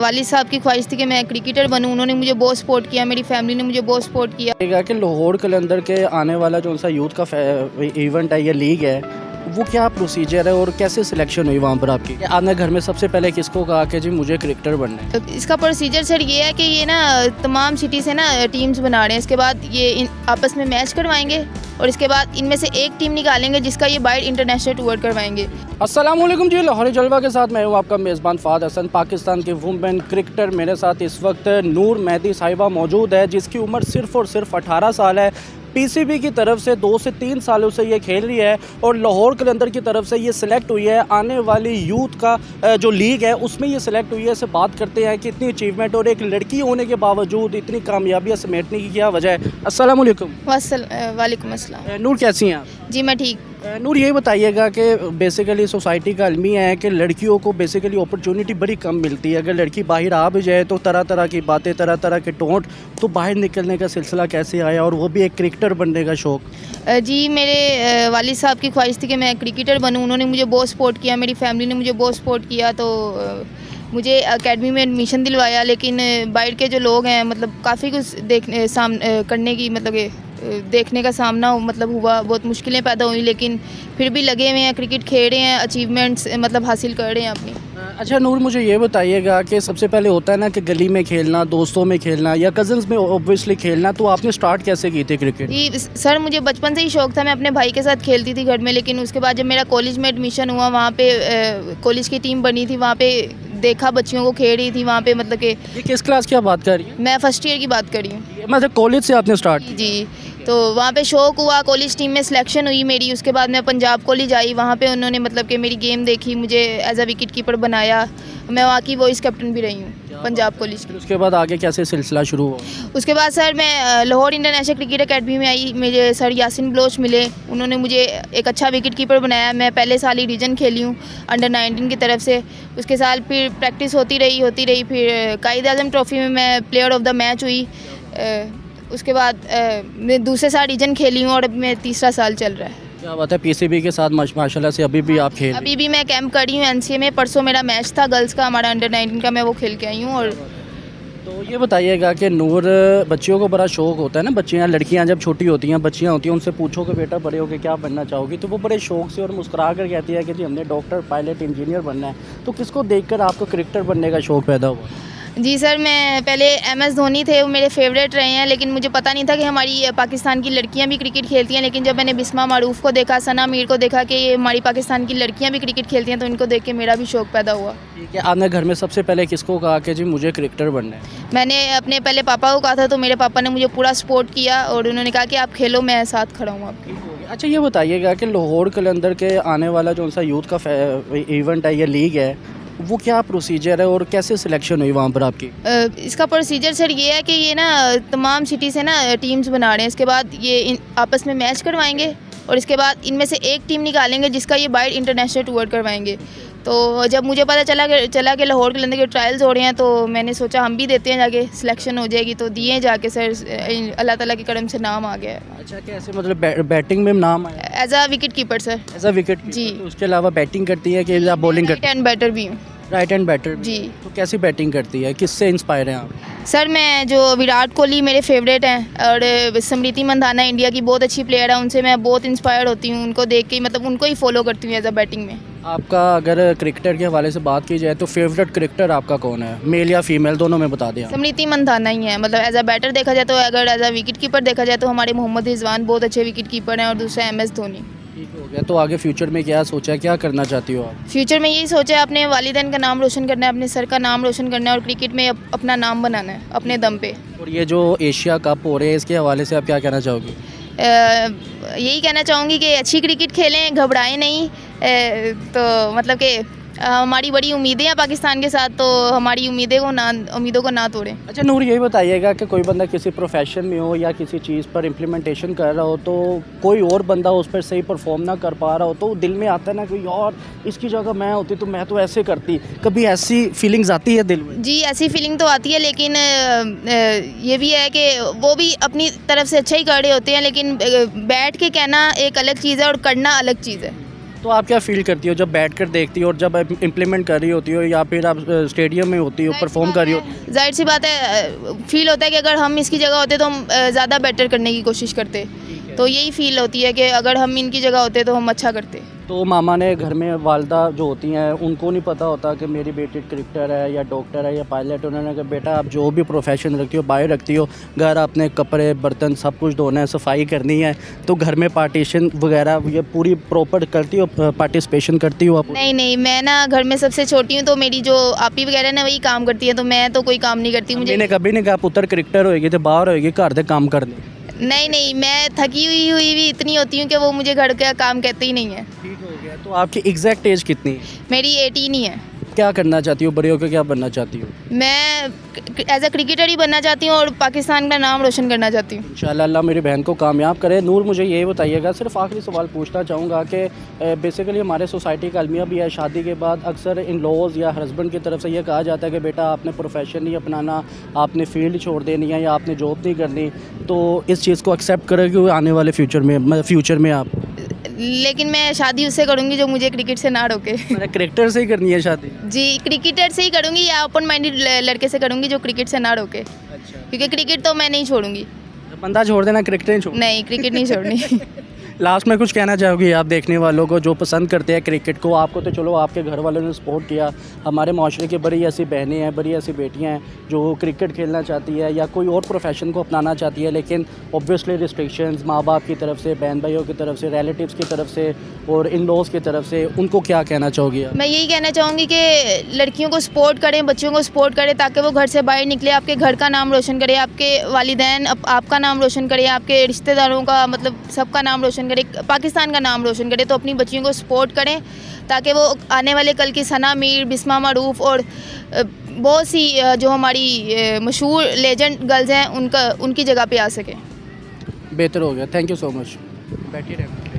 वालिद साहब की ख्वाहिश थी कि मैं क्रिकेटर बनूं। उन्होंने मुझे बहुत सपोर्ट किया, मेरी फैमिली ने मुझे बहुत सपोर्ट किया। कि लाहौर कलंदर के आने वाला जो सा यूथ का इवेंट है, ये लीग है, वो क्या प्रोसीजर है और कैसे सिलेक्शन हुई वहाँ पर आपकी? आपने घर में सबसे पहले किसको कहा कि जी मुझे क्रिकेटर बनना है? तो इसका प्रोसीजर सर ये है कि ये ना तमाम सिटी से ना टीम्स बना रहे हैं। इसके बाद ये आपस में मैच करवाएंगे और इसके बाद इनमें से एक टीम निकालेंगे जिसका ये बाइट इंटरनेशनल टूर करवाएंगे। अस्सलामुअलैकुम जी, लाहौरी जलवा के साथ मैं हूँ आपका मेज़बान फ़ाद हसन। पाकिस्तान के वुमेन क्रिकेटर मेरे साथ इस वक्त नूर मेहदी साहिबा मौजूद है, जिसकी उम्र सिर्फ़ और सिर्फ 18 साल है। पीसीबी की तरफ से 2 से 3 सालों से ये खेल रही है और लाहौर कलंदर की तरफ से ये सिलेक्ट हुई है। आने वाली यूथ का जो लीग है उसमें ये सिलेक्ट हुई है। इससे बात करते हैं कि इतनी अचीवमेंट और एक लड़की होने के बावजूद इतनी कामयाबियाँ समेटने की क्या वजह है। अस्सलाम वालेकुम। वालेकुम अस्सलाम। नूर, कैसी हैं आप? जी मैं ठीक। नूर, ये बताइएगा कि बेसिकली सोसाइटी का अलमिया है कि लड़कियों को बेसिकली अपॉर्चुनिटी बड़ी कम मिलती है। अगर लड़की बाहर आ भी जाए तो तरह तरह की बातें, तरह तरह के टोंट, तो बाहर निकलने का सिलसिला कैसे आया और वो भी एक क्रिकेटर बनने का शौक़? जी मेरे वालिद साहब की ख्वाहिश थी कि मैं क्रिकेटर बनूं। उन्होंने मुझे बहुत सपोर्ट किया, मेरी फैमिली ने मुझे बहुत सपोर्ट किया। तो मुझे एकेडमी में एडमिशन दिलवाया, लेकिन बाहर के जो लोग हैं मतलब काफ़ी कुछ करने की देखने का सामना मतलब हुआ, बहुत मुश्किलें पैदा हुई, लेकिन फिर भी लगे हुए हैं, क्रिकेट खेल रहे हैं, अचीवमेंट्स मतलब हासिल कर रहे हैं अपनी। अच्छा नूर, मुझे ये बताइएगा कि सबसे पहले होता है ना कि गली में खेलना, दोस्तों में खेलना या कज़न्स में ऑब्वियसली खेलना, तो आपने स्टार्ट कैसे की थी क्रिकेट? जी सर, मुझे बचपन से ही शौक़ था। मैं अपने भाई के साथ खेलती थी घर में, लेकिन उसके बाद जब मेरा कॉलेज में एडमिशन हुआ, वहाँ पे कॉलेज की टीम बनी थी, वहाँ पे देखा बच्चियों को खेल रही थी वहाँ पे। मतलब कि ये किस क्लास की आप बात कर रही हैं? मैं फर्स्ट ईयर की बात कर रही हूँ। मतलब कॉलेज से आपने स्टार्ट? जी, तो वहाँ पे शौक़ हुआ, कॉलेज टीम में सिलेक्शन हुई मेरी। उसके बाद मैं पंजाब कॉलेज आई, वहाँ पे उन्होंने मतलब कि मेरी गेम देखी, मुझे एज अ विकेट कीपर बनाया। मैं वहाँ की वॉइस कैप्टन भी रही हूँ पंजाब कॉलेज की। उसके बाद आगे कैसे सिलसिला शुरू हुआ? उसके बाद सर मैं लाहौर इंटरनेशनल क्रिकेट अकेडमी में आई। मुझे सर यासिन बलोच मिले, उन्होंने मुझे एक अच्छा विकेट कीपर बनाया। मैं पहले साल ही रीजन खेली हूँ अंडर 19 की तरफ से। उसके साल फिर प्रैक्टिस होती रही। फिर कायद आज़म ट्रॉफ़ी में मैं प्लेयर ऑफ द मैच हुई। उसके बाद मैं दूसरे साल रीजन खेली हूँ और अब मैं तीसरा साल चल रहा है। क्या बात है, पीसीबी के साथ माशाल्लाह से अभी भी आप खेल? अभी भी मैं कैंप कर रही हूँ एनसीए में। परसों मेरा मैच था गर्ल्स का, हमारा अंडर 19 का, मैं वो खेल के आई हूँ। और तो ये बताइएगा कि नूर, बच्चियों को बड़ा शौक़ होता है ना, बच्चियाँ लड़कियाँ जब छोटी होती हैं, बच्चियाँ होती हैं, उनसे पूछो कि बेटा बड़े होकर क्या बनना चाहोगी, तो वो बड़े शौक़ से और मुस्कुरा कर कहती है कि जी हमने डॉक्टर, पायलट, इंजीनियर बनना है। तो किसको देखकर आपको क्रिकेटर बनने का शौक़ पैदा हुआ? जी सर, मैं पहले MS धोनी थे, वो मेरे फेवरेट रहे हैं, लेकिन मुझे पता नहीं था कि हमारी पाकिस्तान की लड़कियां भी क्रिकेट खेलती हैं। लेकिन जब मैंने बिस्मा मारूफ को देखा, सना मीर को देखा कि ये हमारी पाकिस्तान की लड़कियां भी क्रिकेट खेलती हैं, तो इनको देख के मेरा भी शौक़ पैदा हुआ। ठीक है, आपने घर में सबसे पहले किसको कहा कि जी मुझे क्रिकेटर बनना है? मैंने अपने पहले पापा को कहा था, तो मेरे पापा ने मुझे पूरा सपोर्ट किया और उन्होंने कहा कि आप खेलो, मैं साथ खड़ा हूँ आपके। अच्छा ये बताइएगा कि लाहौर कलंदर के आने वाला जो सा यूथ का इवेंट है, ये लीग है, वो क्या प्रोसीजर है और कैसे सिलेक्शन हुई वहाँ पर आपकी? इसका प्रोसीजर सर ये है कि ये ना तमाम सिटी से ना टीम्स बना रहे हैं। इसके बाद ये आपस में मैच करवाएंगे और इसके बाद इनमें से एक टीम निकालेंगे जिसका ये बाइट इंटरनेशनल टूर करवाएंगे। तो जब मुझे पता चला कि लाहौर कलंदर के ट्रायल्स हो रहे हैं, तो मैंने सोचा हम भी देते हैं, जाके सिलेक्शन हो जाएगी। तो दिए जाके सर, अल्लाह ताला के करम से नाम आ गया है। अच्छा, कैसे मतलब बैटिंग में नाम आया? As a wicket keeper sir. As a wicket? जी। तो उसके अलावा बैटिंग करती है कि आप बॉलिंग करती राइट हैंड बैटर भी हूँ। Right hand batter? जी। तो कैसी बैटिंग करती है, किससे इंस्पायर हैं आप? सर मैं जो विराट कोहली मेरे फेवरेट हैं और स्मृति मंदाना इंडिया की बहुत अच्छी प्लेयर है, उनसे मैं बहुत इंस्पायर्ड होती हूँ। उनको देख के मतलब उनको ही फॉलो करती हूँ एज अ बैटिंग में। आपका अगर क्रिकेटर के हवाले से बात की जाए तो फेवरेट क्रिकेटर आपका कौन है, मेल या फीमेल, दोनों में बता दें आप? स्मृति मंदाना ही है। मतलब एज अ बैटर देखा जाए तो, अगर एज अ विकेट कीपर देखा जाए तो हमारे मोहम्मद रिजवान बहुत अच्छे विकेट कीपर हैं और दूसरा MS धोनी। ठीक हो गया। तो आगे फ्यूचर में क्या सोचा है, क्या करना चाहती हो आप? फ्यूचर में यही सोचा है, अपने वालिदैन का नाम रोशन करना है, अपने सर का नाम रोशन करना है और क्रिकेट में अपना नाम बनाना है अपने दम पे। और ये जो एशिया कप हो रहे हैं, इसके हवाले से आप क्या कहना चाहोगी? यही कहना चाहूँगी कि अच्छी क्रिकेट खेलें, घबराएं नहीं। तो मतलब कि हमारी बड़ी उम्मीदें हैं पाकिस्तान के साथ, तो हमारी उम्मीदों को ना तोड़ें। अच्छा नूर, यही बताइएगा कि कोई बंदा किसी प्रोफेशन में हो या किसी चीज़ पर इम्प्लीमेंटेशन कर रहा हो, तो कोई और बंदा उस पर सही परफॉर्म ना कर पा रहा हो, तो दिल में आता है ना कि यार इसकी जगह मैं होती तो मैं तो ऐसे करती। कभी ऐसी फीलिंग्स आती है दिल में? जी ऐसी फीलिंग तो आती है, लेकिन ये भी है कि वो भी अपनी तरफ से अच्छा ही कर रहे होते हैं, लेकिन बैठ के कहना एक अलग चीज़ है और करना अलग चीज़ है। तो आप क्या फील करती हो जब बैठ कर देखती हो और जब इम्प्लीमेंट कर रही होती हो या फिर आप स्टेडियम में होती हो परफॉर्म कर रही हो? जाहिर सी बात है, फील होता है कि अगर हम इसकी जगह होते तो हम ज़्यादा बेटर करने की कोशिश करते। तो यही फील होती है कि अगर हम इनकी जगह होते तो हम अच्छा करते। तो मामा ने घर में वालदा जो होती हैं उनको नहीं पता होता कि मेरी बेटी क्रिकेटर है या डॉक्टर है या पायलट। उन्होंने कहा बेटा आप जो भी प्रोफेशन रखती हो बाहर रखती हो, घर अपने कपड़े बर्तन सब कुछ धोना है, सफाई करनी है, तो घर में पार्टीशन वगैरह ये पूरी प्रॉपर करती हो, पार्टिसिपेशन करती हो आप? नहीं नहीं, मैं ना घर में सबसे छोटी हूँ, तो मेरी जो आपी वगैरह ना वही काम करती है, तो मैं तो कोई काम नहीं करती। मुझे मैंने कभी नहीं कहा पुत्र क्रिकेटर होएगी तो बाहर होएगी घर के काम करने? नहीं नहीं, मैं थकी हुई भी इतनी होती हूँ कि वो मुझे घर का काम कहते ही नहीं है। ठीक हो गया। तो आपकी एग्जैक्ट एज कितनी है? मेरी 18 ही है। क्या करना चाहती हो, बड़े होकर क्या बनना चाहती हो? मैं एज अ क्रिकेटर ही बनना चाहती हूँ और पाकिस्तान का नाम रोशन करना चाहती हूँ। इंशाल्लाह अल्लाह मेरी बहन को कामयाब करे। नूर मुझे ये बताइएगा, सिर्फ आखिरी सवाल पूछना चाहूँगा कि बेसिकली हमारे सोसाइटी का अलमिया भी है, शादी के बाद अक्सर इन लॉज या हस्बैंड की तरफ से ये कहा जाता है कि बेटा आपने प्रोफेशन नहीं अपनाना, आपने फील्ड छोड़ देनी है या आपने जॉब नहीं करनी। तो इस चीज़ को एक्सेप्ट करोगे आने वाले फ्यूचर में आप? लेकिन मैं शादी उससे करूँगी जो मुझे क्रिकेट से ना रोके। मैंने क्रिकेटर से ही करनी है शादी? जी, क्रिकेटर से ही करूँगी या ओपन माइंडेड लड़के से करूँगी जो क्रिकेट से ना रोके, अच्छा। क्योंकि क्रिकेट तो मैं नहीं छोड़ूंगी। बंदा छोड़ देना, क्रिकेट नहीं छोड़? नहीं, क्रिकेट नहीं छोड़नी। लास्ट में कुछ कहना चाहोगी आप देखने वालों को जो पसंद करते हैं क्रिकेट को? आपको तो चलो आपके घर वालों ने सपोर्ट किया, हमारे माशरे की बड़ी ऐसी बहनें हैं, बड़ी ऐसी बेटियां हैं जो क्रिकेट खेलना चाहती है या कोई और प्रोफेशन को अपनाना चाहती है, लेकिन ऑब्वियसली रिस्ट्रिक्शंस माँ बाप की तरफ से, बहन भाइयों की तरफ से, रिलेटिव्स की तरफ से और इन लॉज की तरफ से, उनको क्या कहना चाहोगी आप? मैं यही कहना चाहूँगी कि लड़कियों को सपोर्ट करें, बच्चों को सपोर्ट करें, ताकि वो घर से बाहर निकले, आपके घर का नाम रोशन करे, आपके वालिदैन आपका नाम रोशन करे, आपके रिश्तेदारों का मतलब सबका नाम रोशन करे, पाकिस्तान का नाम रोशन करे। तो अपनी बच्चियों को सपोर्ट करें ताकि वो आने वाले कल की सना मीर, बिस्मा मरूफ और बहुत सी जो हमारी मशहूर लेजेंड गर्ल्स हैं उनकी जगह पे आ सकें। बेहतर हो गया। Thank you so much. बैठिए रहे।